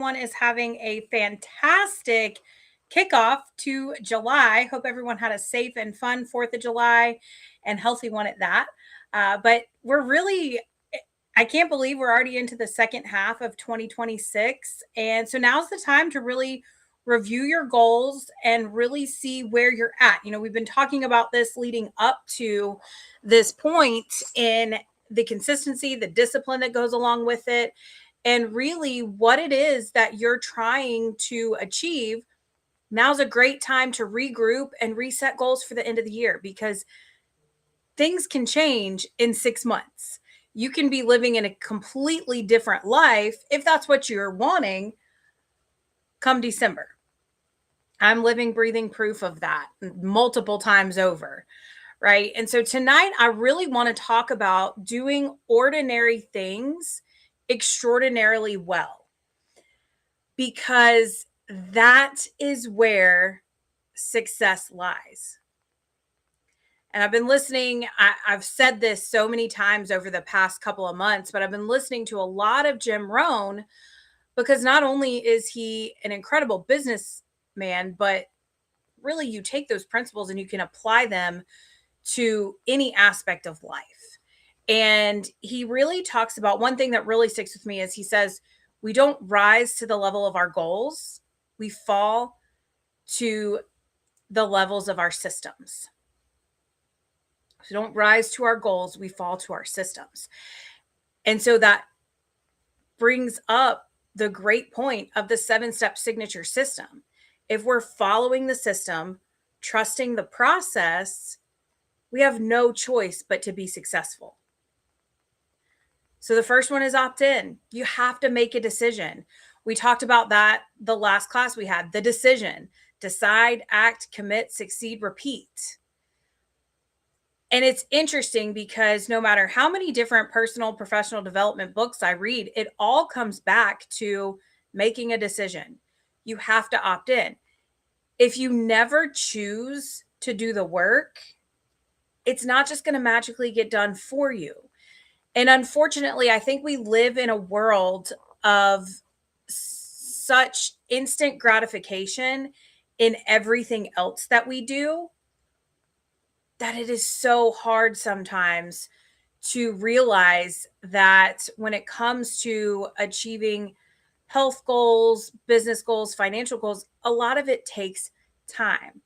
Everyone is having a fantastic kickoff to July. Hope everyone had a safe and fun 4th of July and healthy one at that. But I can't believe we're already into the second half of 2026. And so now's the time to really review your goals and really see where you're at. We've been talking about this leading up to this point in the consistency, the discipline that goes along with it, and really what it is that you're trying to achieve. Now's a great time to regroup and reset goals for the end of the year because things can change in 6 months. You can be living in a completely different life if that's what you're wanting come December. I'm living, breathing proof of that multiple times over, right? And so tonight, I really want to talk about doing ordinary things extraordinarily well, because that is where success lies. And I've been listening, I've said this so many times over the past couple of months, but I've been listening to a lot of Jim Rohn because not only is he an incredible businessman, but really you take those principles and you can apply them to any aspect of life. And he really talks about one thing that really sticks with me is he says, we don't rise to the level of our goals, we fall to the levels of our systems. We don't rise to our goals, we fall to our systems. And so that brings up the great point of the 7-step signature system. If we're following the system, trusting the process, we have no choice but to be successful. So the first one is opt in. You have to make a decision. We talked about that the last class we had, the decision. Decide, act, commit, succeed, repeat. And it's interesting because no matter how many different personal, professional development books I read, it all comes back to making a decision. You have to opt in. If you never choose to do the work, it's not just going to magically get done for you. And unfortunately, I think we live in a world of such instant gratification in everything else that we do that it is so hard sometimes to realize that when it comes to achieving health goals, business goals, financial goals, a lot of it takes time.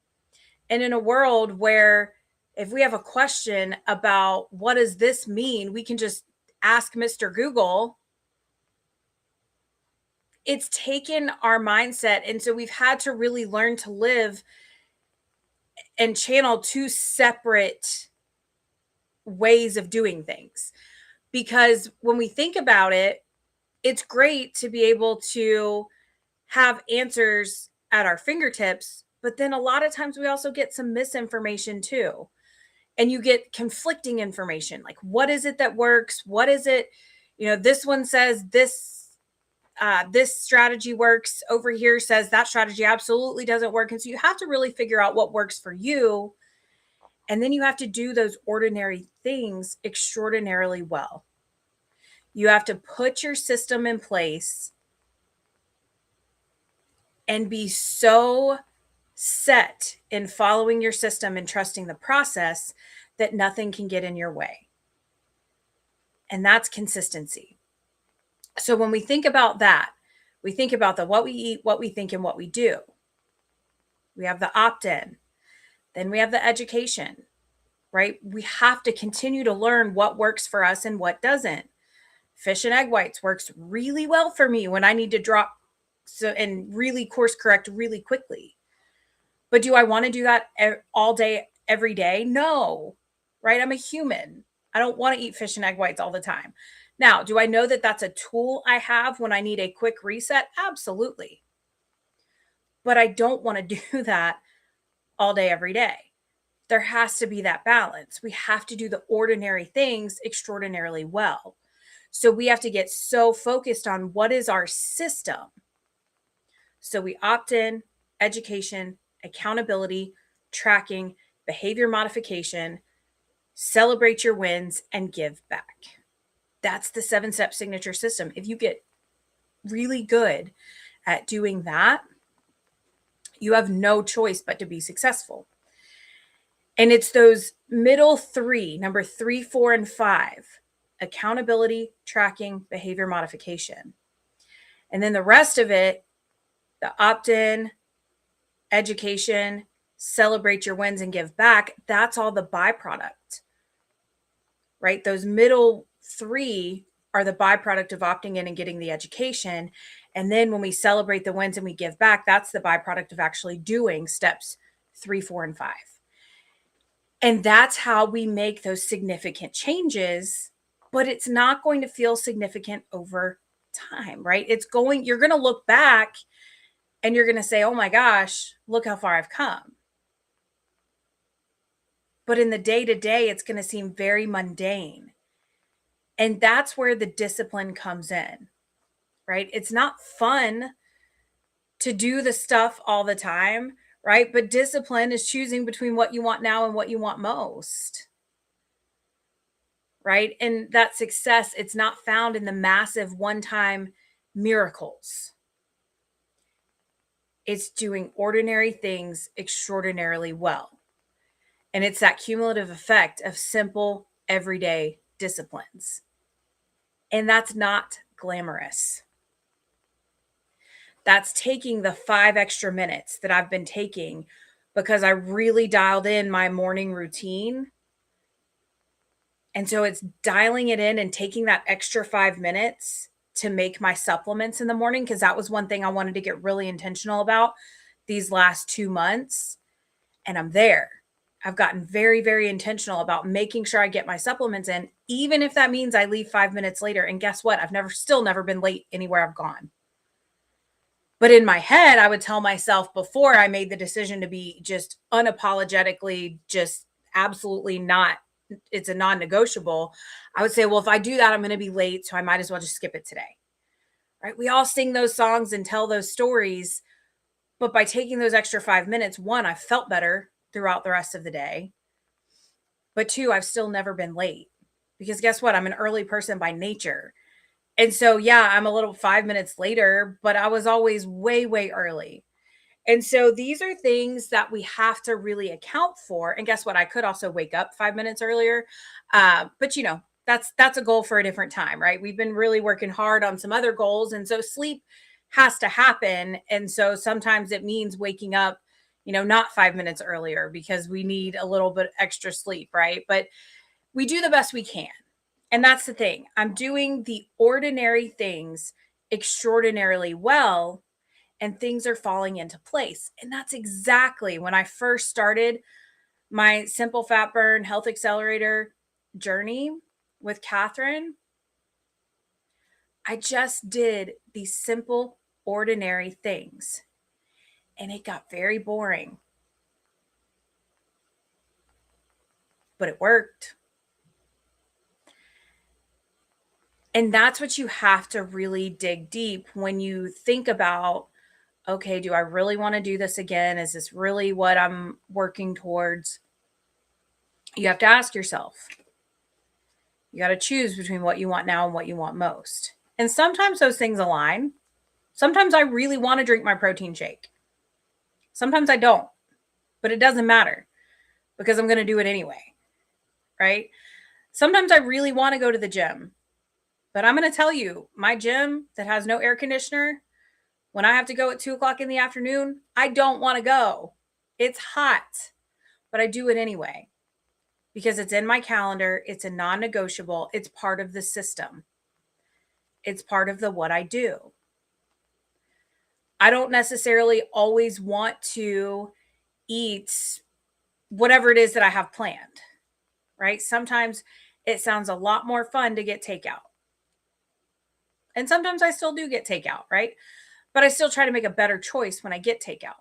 And in a world where if we have a question about what does this mean, we can just ask Mr. Google. It's taken our mindset. And so we've had to really learn to live and channel two separate ways of doing things. Because when we think about it, it's great to be able to have answers at our fingertips, but then a lot of times we also get some misinformation too. And you get conflicting information. Like, what is it that works? What is it? This one says this strategy works. Over here says that strategy absolutely doesn't work. And so you have to really figure out what works for you. And then you have to do those ordinary things extraordinarily well. You have to put your system in place and be so set in following your system and trusting the process that nothing can get in your way. And that's consistency. So when we think about that, we think about the what we eat, what we think, and what we do. We have the opt-in. Then we have the education, right? We have to continue to learn what works for us and what doesn't. Fish and egg whites works really well for me when I need to drop and really course correct really quickly. But do I want to do that all day, every day? No, right? I'm a human. I don't want to eat fish and egg whites all the time. Now, do I know that that's a tool I have when I need a quick reset? Absolutely. But I don't want to do that all day, every day. There has to be that balance. We have to do the ordinary things extraordinarily well. So we have to get so focused on what is our system. So we opt in, education, accountability, tracking, behavior modification, celebrate your wins, and give back. That's the 7-step signature system. If you get really good at doing that, you have no choice but to be successful. And it's those middle three, number 3, 4, and 5: accountability, tracking, behavior modification. And then the rest of it, the opt-in, education, celebrate your wins and give back, that's all the byproduct, right? Those middle three are the byproduct of opting in and getting the education. And then when we celebrate the wins and we give back, that's the byproduct of actually doing steps 3, 4, and 5. And that's how we make those significant changes, but it's not going to feel significant over time, right? You're going to look back and you're going to say, oh my gosh, look how far I've come. But in the day to day, it's going to seem very mundane. And that's where the discipline comes in, right? It's not fun to do the stuff all the time, right? But discipline is choosing between what you want now and what you want most, right? And that success, it's not found in the massive one-time miracles. It's doing ordinary things extraordinarily well. And it's that cumulative effect of simple, everyday disciplines. And that's not glamorous. That's taking the 5 extra minutes that I've been taking because I really dialed in my morning routine. And so it's dialing it in and taking that extra 5 minutes to make my supplements in the morning, because that was one thing I wanted to get really intentional about these last 2 months. And I'm there. I've gotten very, very intentional about making sure I get my supplements in, even if that means I leave 5 minutes later. And guess what? I've still never been late anywhere I've gone. But in my head, I would tell myself before I made the decision to be just unapologetically, just absolutely not, it's a non-negotiable. I would say, well, if I do that, I'm going to be late, so I might as well just skip it today. Right? We all sing those songs and tell those stories. But by taking those extra 5 minutes, one, I felt better throughout the rest of the day. But two, I've still never been late, because guess what? I'm an early person by nature. And so, yeah, I'm a little 5 minutes later, but I was always way, way early. And so these are things that we have to really account for. And guess what? I could also wake up 5 minutes earlier. But that's a goal for a different time, right? We've been really working hard on some other goals. And so sleep has to happen. And so sometimes it means waking up, not 5 minutes earlier because we need a little bit extra sleep, right? But we do the best we can. And that's the thing. I'm doing the ordinary things extraordinarily well, and things are falling into place. And that's exactly when I first started my Simple Fat Burn Health Accelerator journey with Catherine. I just did these simple, ordinary things, and it got very boring. But it worked. And that's what you have to really dig deep when you think about, okay, do I really want to do this again? Is this really what I'm working towards? You have to ask yourself. You got to choose between what you want now and what you want most. And sometimes those things align. Sometimes I really want to drink my protein shake. Sometimes I don't, but it doesn't matter because I'm going to do it anyway, right? Sometimes I really want to go to the gym, but I'm going to tell you, my gym that has no air conditioner, when I have to go at 2:00 in the afternoon, I don't want to go. It's hot, but I do it anyway because it's in my calendar. It's a non-negotiable. It's part of the system. It's part of the what I do. I don't necessarily always want to eat whatever it is that I have planned, right? Sometimes it sounds a lot more fun to get takeout. And sometimes I still do get takeout, right? But I still try to make a better choice when I get takeout.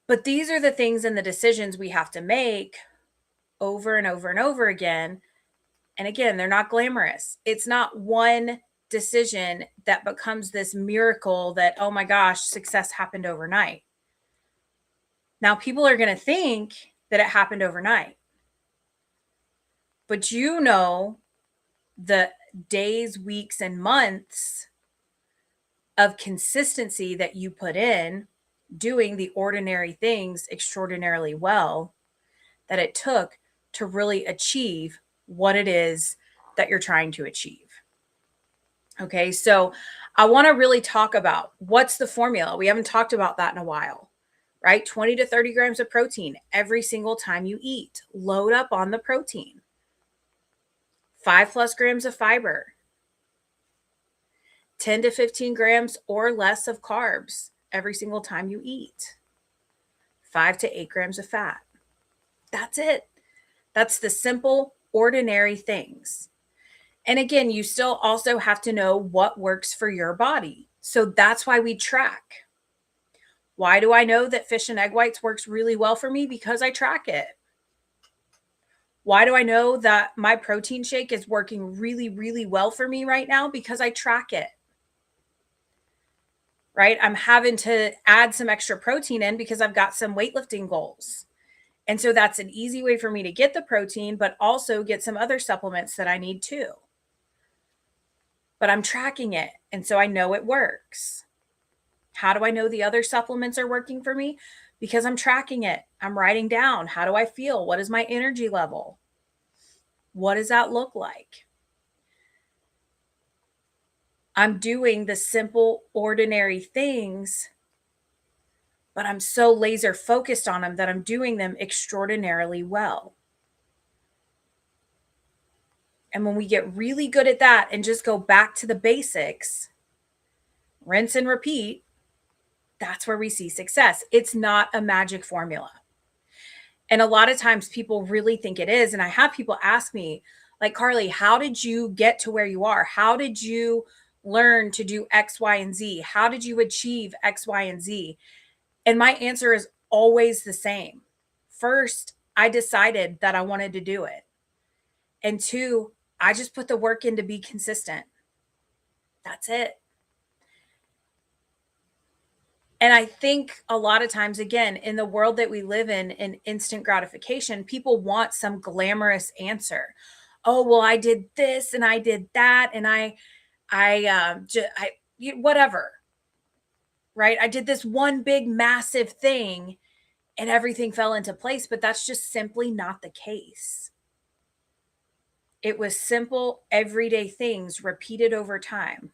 But these are the things and the decisions we have to make over and over and over again. And again, they're not glamorous. It's not one decision that becomes this miracle that, oh my gosh, success happened overnight. Now, people are going to think that it happened overnight. But the days, weeks, and months of consistency that you put in doing the ordinary things extraordinarily well that it took to really achieve what it is that you're trying to achieve. Okay, so I want to really talk about what's the formula. We haven't talked about that in a while, right? 20 to 30 grams of protein every single time you eat. Load up on the protein. 5+ grams of fiber, 10 to 15 grams or less of carbs every single time you eat, 5 to 8 grams of fat. That's it. That's the simple, ordinary things. And again, you still also have to know what works for your body. So that's why we track. Why do I know that fish and egg whites works really well for me? Because I track it. Why do I know that my protein shake is working really, really well for me right now? Because I track it. Right? I'm having to add some extra protein in because I've got some weightlifting goals. And so that's an easy way for me to get the protein, but also get some other supplements that I need too. But I'm tracking it. And so I know it works. How do I know the other supplements are working for me? Because I'm tracking it. I'm writing down, how do I feel? What is my energy level? What does that look like? I'm doing the simple, ordinary things, but I'm so laser focused on them that I'm doing them extraordinarily well. And when we get really good at that and just go back to the basics, rinse and repeat, that's where we see success. It's not a magic formula. And a lot of times people really think it is. And I have people ask me, like, Carly, how did you get to where you are? How did you learn to do X, Y, and Z? How did you achieve X, Y, and Z? And my answer is always the same. First, I decided that I wanted to do it. And two, I just put the work in to be consistent. That's it. And I think a lot of times, again, in the world that we live in instant gratification, people want some glamorous answer. Oh, well, I did this and I did that, and whatever, right? I did this one big, massive thing, and everything fell into place. But that's just simply not the case. It was simple, everyday things repeated over time.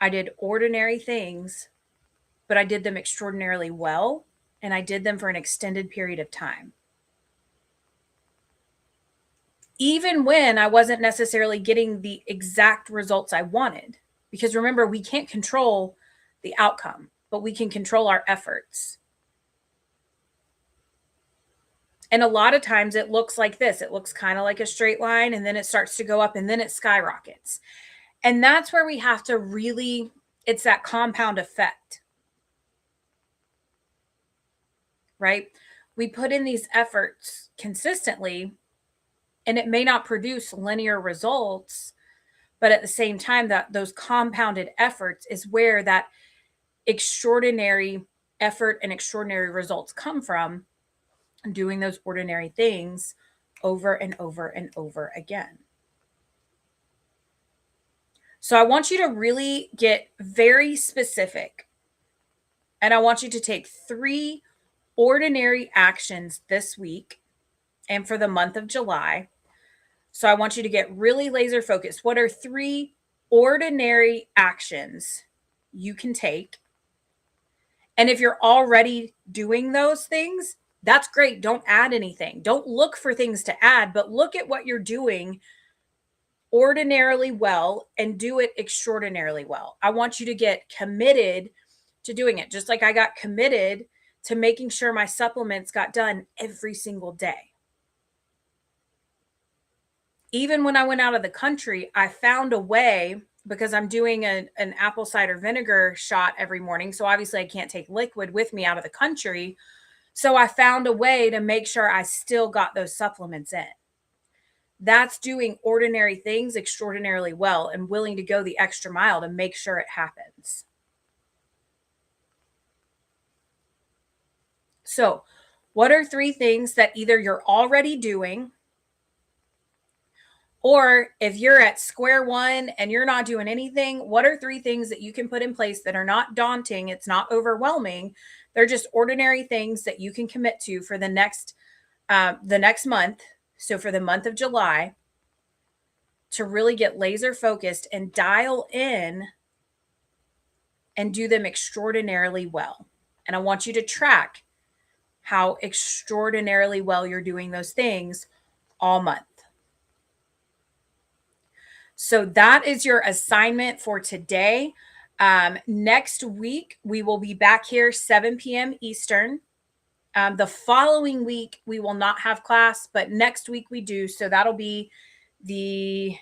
I did ordinary things, but I did them extraordinarily well, and I did them for an extended period of time. Even when I wasn't necessarily getting the exact results I wanted, because remember, we can't control the outcome, but we can control our efforts. And a lot of times it looks like this. It looks kind of like a straight line, and then it starts to go up, and then it skyrockets. And that's where we have to really, it's that compound effect, right? We put in these efforts consistently, and it may not produce linear results, but at the same time, that those compounded efforts is where that extraordinary effort and extraordinary results come from, doing those ordinary things over and over and over again. So I want you to really get very specific. And I want you to take 3 ordinary actions this week and for the month of July. So I want you to get really laser focused. What are 3 ordinary actions you can take? And if you're already doing those things, that's great. Don't add anything. Don't look for things to add, but look at what you're doing ordinarily well and do it extraordinarily well. I want you to get committed to doing it, just like I got committed to making sure my supplements got done every single day. Even when I went out of the country, I found a way, because I'm doing an apple cider vinegar shot every morning. So obviously I can't take liquid with me out of the country. So I found a way to make sure I still got those supplements in. That's doing ordinary things extraordinarily well and willing to go the extra mile to make sure it happens. So, what are 3 things that either you're already doing Or if you're at square one and you're not doing anything, what are 3 things that you can put in place that are not daunting? It's not overwhelming. They're just ordinary things that you can commit to for the next month. So for the month of July, to really get laser focused and dial in and do them extraordinarily well. And I want you to track how extraordinarily well you're doing those things all month. So that is your assignment for today. Next week, we will be back here 7 p.m. Eastern. The following week, we will not have class, but next week we do. So that'll be the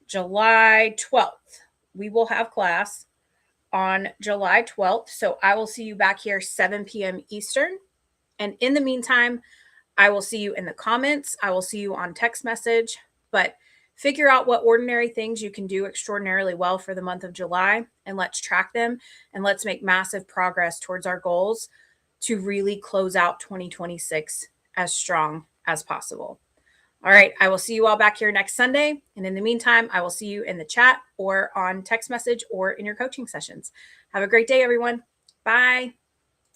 July 12th. We will have class on July 12th. So I will see you back here 7 p.m. Eastern. And in the meantime, I will see you in the comments. I will see you on text message. But figure out what ordinary things you can do extraordinarily well for the month of July, and let's track them and let's make massive progress towards our goals to really close out 2026 as strong as possible. All right, I will see you all back here next Sunday. And in the meantime, I will see you in the chat or on text message or in your coaching sessions. Have a great day, everyone. Bye.